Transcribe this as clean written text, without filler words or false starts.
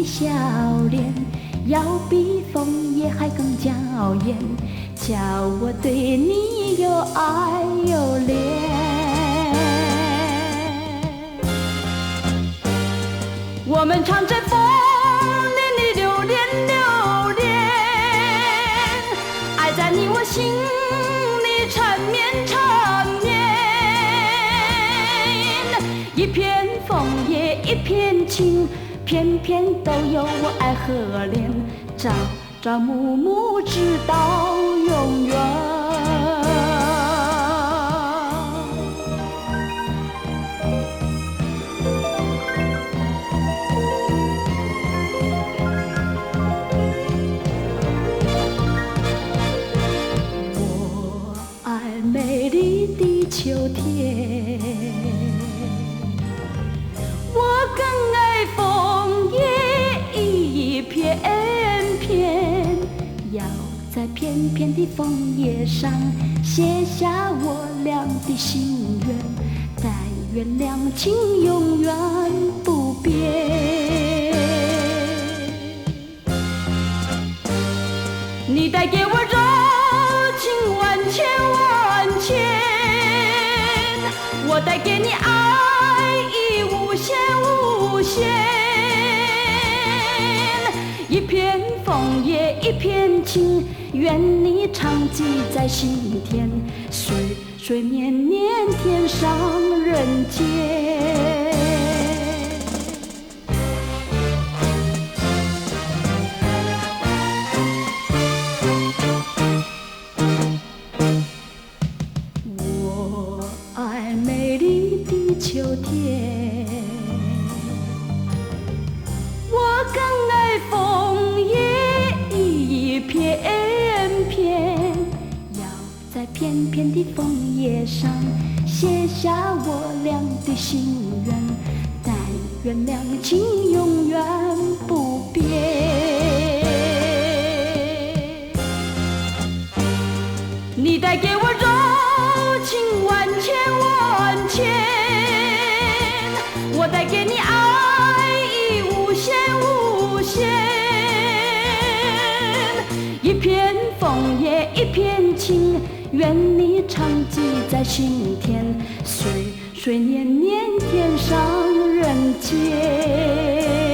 笑脸，要比枫叶还更娇艳，叫我对你又爱又恋。我们唱着风里的留恋留恋，爱在你我心里缠绵缠绵。一片枫叶一片情，片片都有我爱和恋，朝朝暮暮直到永远。美丽的秋天，我更爱枫叶一片片，要在片片的枫叶上写下我俩的心愿，但愿两情永远不变。你带给我柔情万千万千，我带给你爱意无限无限。一片枫叶一片情，愿你常记在心田，岁岁年年天上人间。秋天，我更爱枫叶一片片，要在片片的枫叶上写下我俩的心愿，但愿两情永远不变。你带给我柔情万千万千，我带给你爱意无限无限。一片枫叶一片情，愿你常记在心田，岁岁年年天上人间。